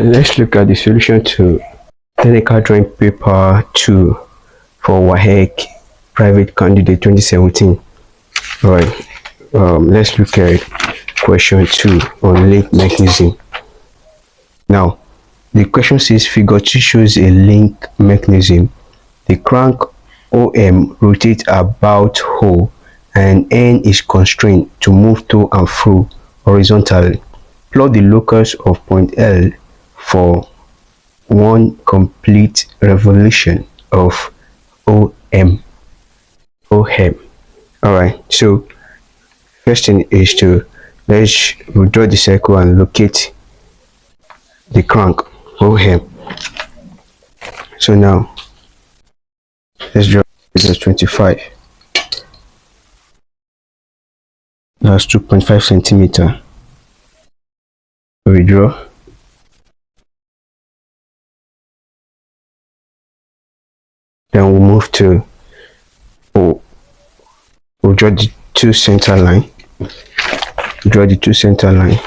Let's look at the solution to technical drawing paper 2 for WASSCE private candidate 2017. All right, let's look at question 2 on link mechanism. Now the question says figure 2 shows a link mechanism. The crank OM rotates about hole and N is constrained to move to and fro horizontally. Plot the locus of point L for one complete revolution of OM. Alright, so first thing is to let's draw the circle and locate the crank OM. So now let's draw this 25. That's 2.5 centimeter. We draw. Then we'll move to we'll draw the two center line. Draw the two center line.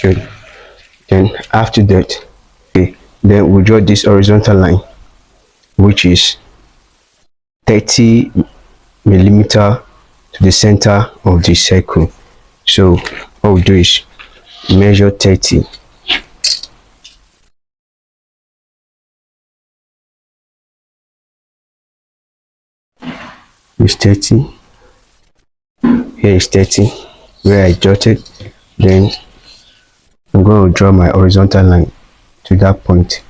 Good. Then after that, okay, then we'll draw this horizontal line, which is 30 millimeter to the center of the circle. So what we'll do is measure 30. It's 30. Here is 30 where I jotted. Then I'm going to draw my horizontal line to that point.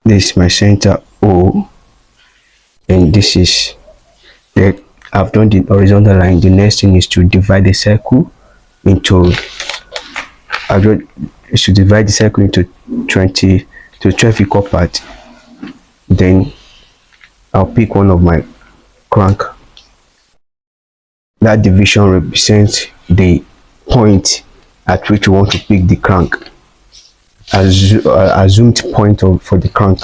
This is my center O, and this is the I've done the horizontal line. The next thing is to divide the circle into divide the circle into 12 equal parts. Then I'll pick one of my crank. That division represents the point at which you want to pick the crank. Assumed point for the crank.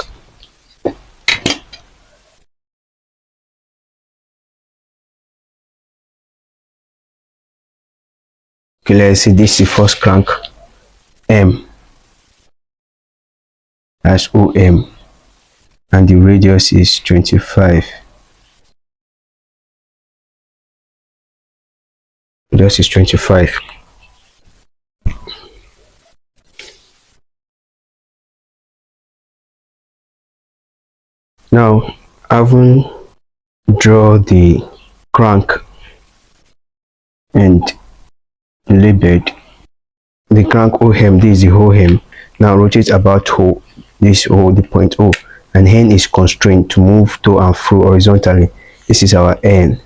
Okay, let's see, this is the first crank M. That's OM, and the radius is 25. Radius is 25. Now, having draw the crank and labeled the crank OM, this is the OM. Now rotate about O, this O, the point O, and N is constrained to move to and fro horizontally. This is our N.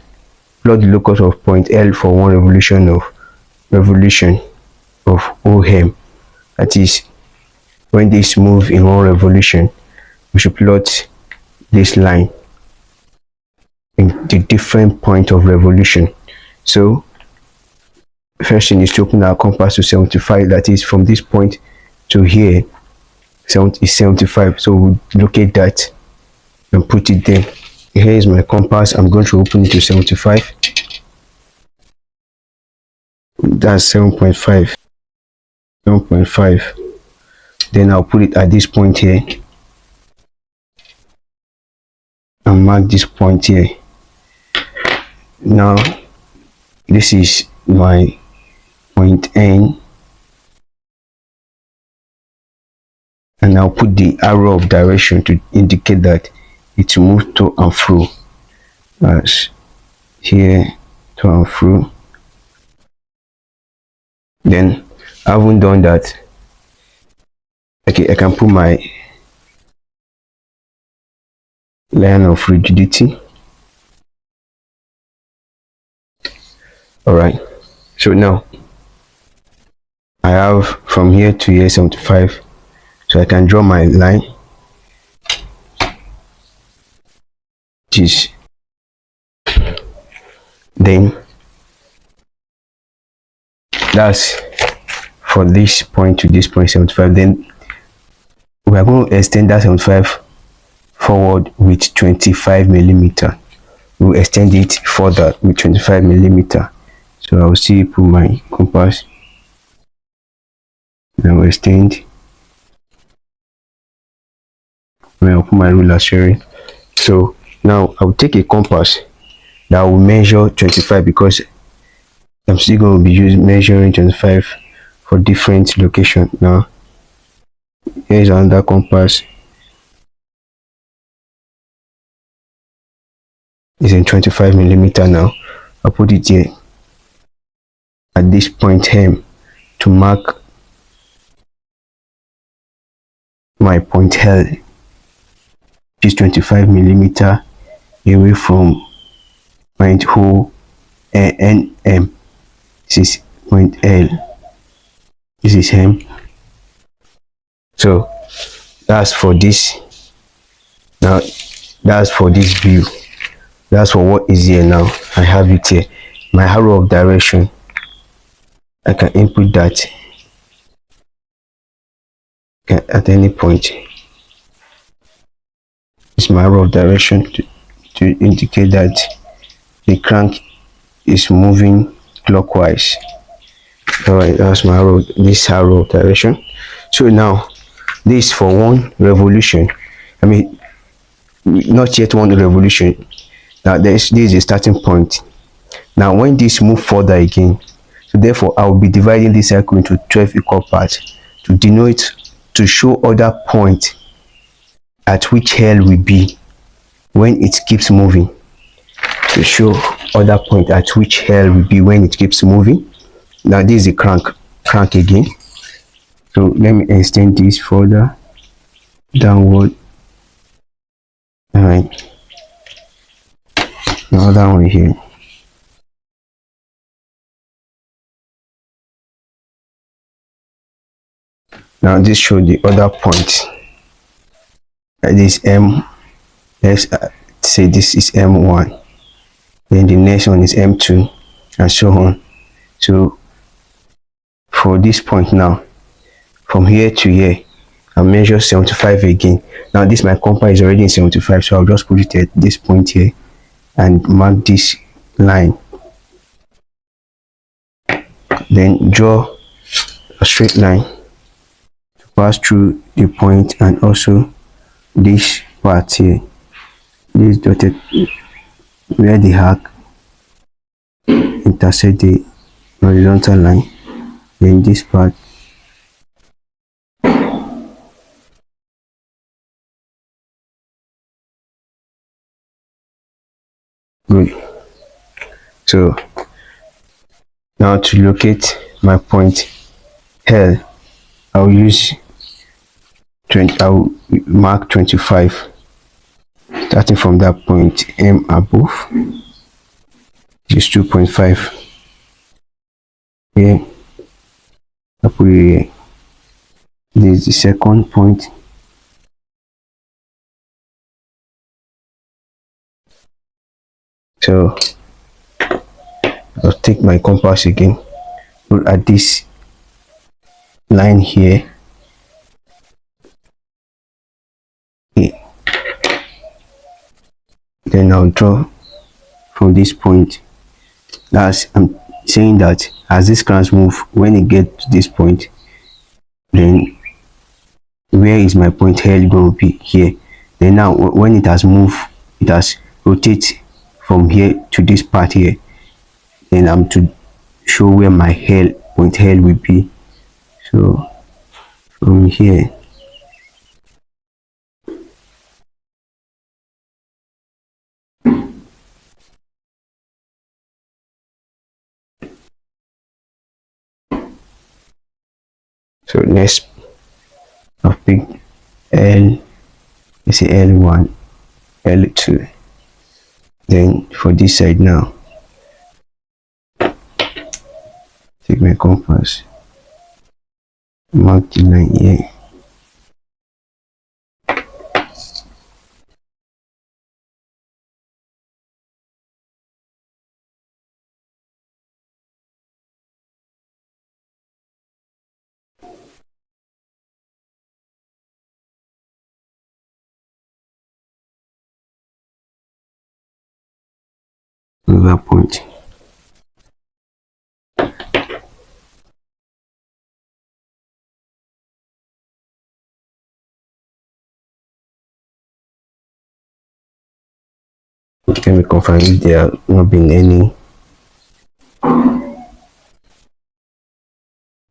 Plot the locus of point L for one revolution of OM. That is, when this move in one revolution, we should plot this line in the different point of revolution. So first thing is to open our compass to 75. That is, from this point to here is 75. So we'll locate that and put it there. Here is my compass. I'm going to open it to 75. That's 7.5. 7.5. Then I'll put it at this point here and mark this point here. Now this is my point N, and I'll put the arrow of direction to indicate that it moves to and fro. As here, to and fro. Then having done that, okay, I can put my line of rigidity. All right, so now I have from here to here 75, so I can draw my line. This, then that's for this point to this point 75. Then we are going to extend that 75 forward with 25 millimeter. We'll extend it further with 25 millimeter. So I'll see put my compass. Now extend. I'll put my ruler sharing. So now I'll take a compass that will measure 25 because I'm still going to be measuring 25 for different location. Now here's another compass. It's in 25 millimeter. Now I'll put it here at this point M to mark my point L, which is 25 millimeter away from point O and M. This is point L. This is M. So that's for this. Now that's for this view. That's for what is here. Now I have it here. My arrow of direction, I can input that at any point. It's my arrow of direction to indicate that the crank is moving clockwise. All right, that's my arrow, this arrow of direction. So now this for one revolution, I mean not yet one revolution. Now this is a starting point. Now when this move further again, so therefore I will be dividing this circle into 12 equal parts to denote, to show other point at which L will be when it keeps moving, to show other point at which L will be when it keeps moving. Now this is a crank again. So let me extend this further downward. All right, another one here. Now this shows the other point. This M, let's say this is M1, then the next one is M2, and so on. So for this point now, from here to here, I'll measure 75 again. Now this my compass is already in 75, so I'll just put it at this point here and mark this line. Then draw a straight line to pass through the point, and also this part here, this dotted where the arc intersect the horizontal line. Then this part, good. So now to locate my point L, I'll use 20. I'll mark 25, starting from that point M above, which is 2.5. Here I put it here. This is the second point. So I'll take my compass again, look at this line here. Then I'll draw from this point. That's, I'm saying that as this crank move, when it gets to this point, then where is my point L going to be? Here. Then now when it has moved, it has rotated from here to this part here, then I'm to show where my point L will be. So from here, so next I'll pick L, let's say L1, L2. Then for this side now, take my compass, mark the line here. another point. Let me confirm if there have not been any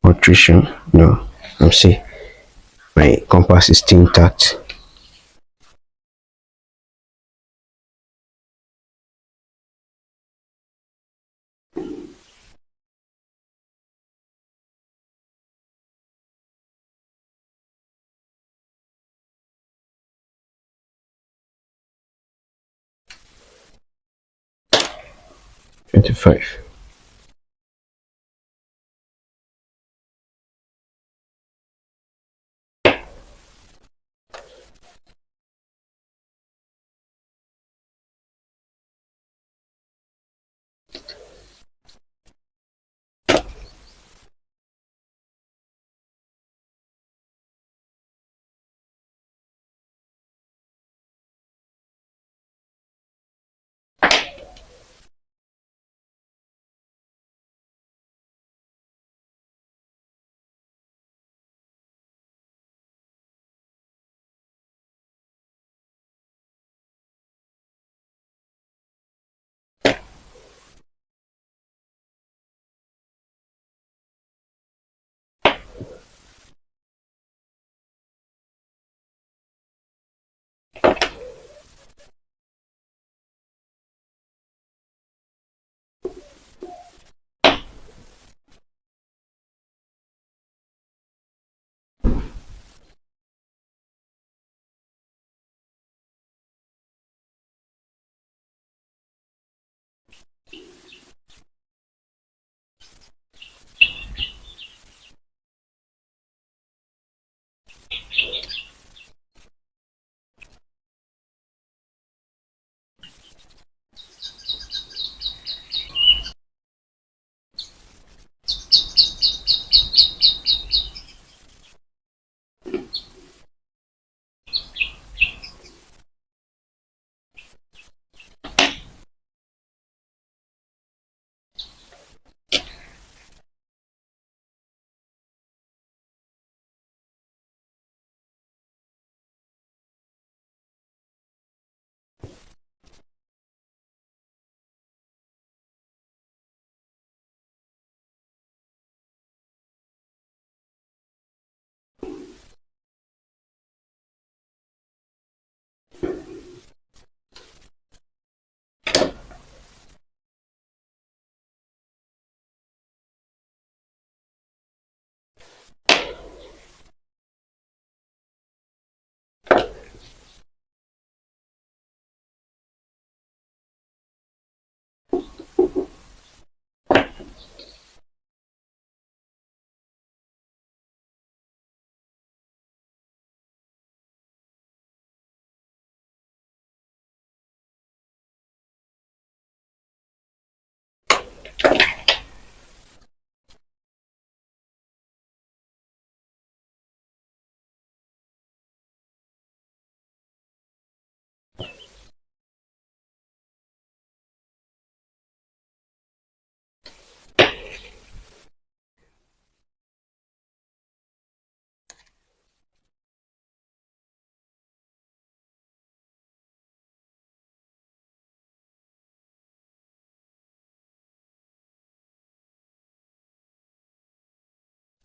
alteration. No, I'm see my compass is still intact. $25.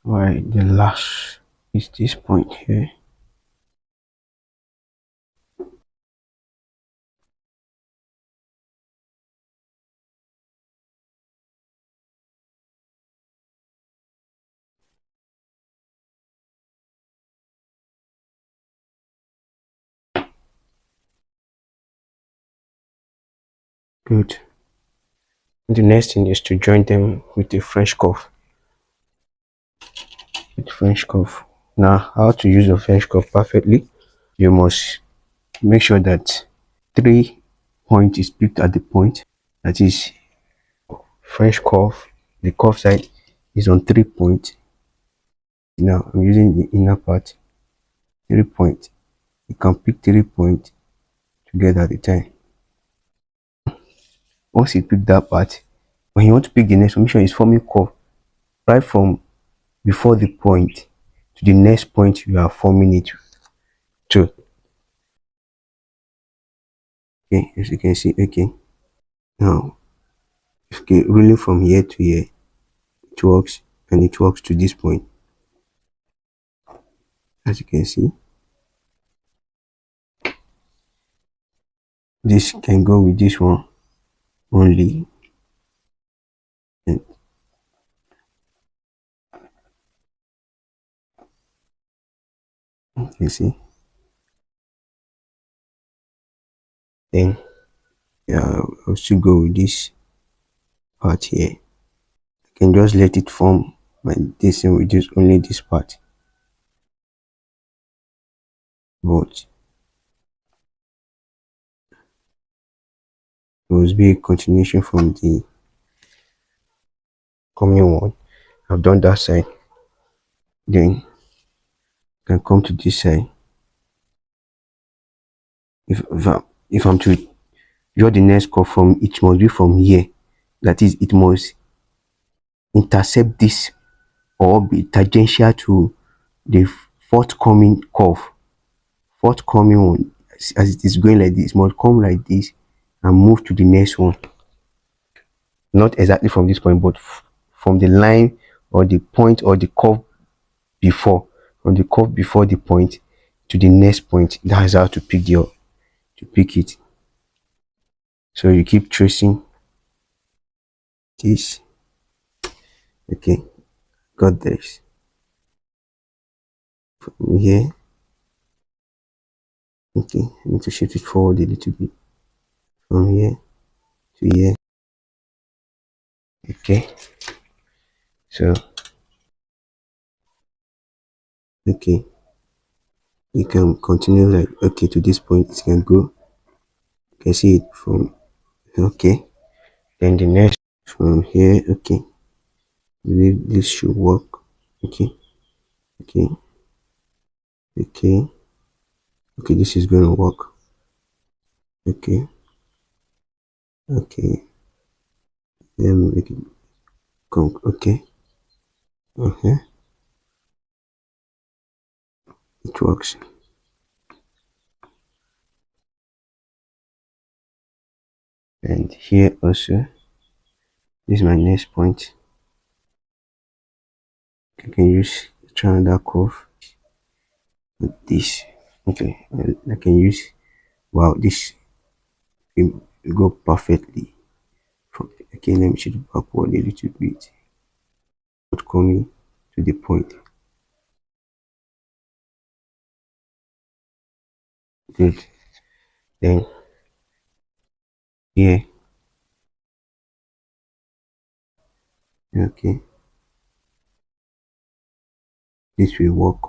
Why the last is this point here. Good. The next thing is to join them with a French curve. With French curve. Now, how to use a French curve perfectly? You must make sure that 3 point is picked at the point. That is French curve. The curve side is on 3 points. Now I'm using the inner part. 3 point. You can pick 3 points together at a time. Once you pick that part, when you want to pick the next one, make sure it's forming curve right from before the point to the next point you are forming it to. Okay, as you can see. Okay, now okay, rolling from here to here, it works, and it works to this point. As you can see, this can go with this one only, and you see, then yeah, I'll still go with this part here. I can just let it form my this and reduce only this part, but it must be a continuation from the coming one. I've done that side, then can come to this side. If I'm to draw the next curve from, it must be from here. That is, it must intercept this or be tangential to the forthcoming curve. Forthcoming one, as it is going like this, must come like this and move to the next one. Not exactly from this point, but from the line or the point or the curve before, from the curve before the point to the next point. That's how to pick it. So you keep tracing this. Okay, got this from here. Okay, I need to shift it forward a little bit from here to here. Okay, so okay, you can continue like okay to this point. It can go. You can see it from okay. Then the next from here. Okay, I believe this should work. Okay, okay, okay, okay. This is going to work. Okay, okay. Let me make it come. Okay, okay. It works. And here also, this is my next point. I can use triangle curve with this. Okay, I can use, wow, this will go perfectly from, okay, let me shift it backward a little bit, not coming to the point. Good. Then here, okay, this will work.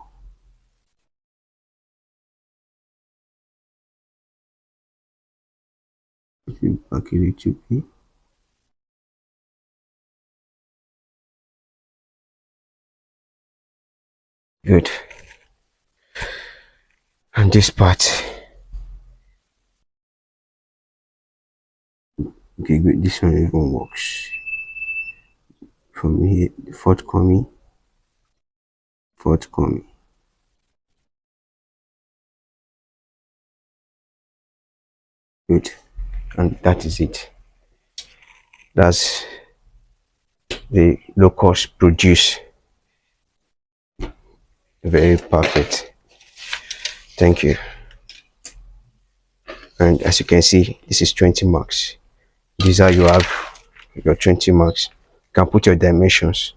It will back a little bit. Good. And this part, okay, good. This one even works. From here, the forthcoming. Good. And that is it. That's the locust produce. Very perfect. Thank you. And as you can see, this is 20 marks. These are, you have your 20 marks. You can put your dimensions.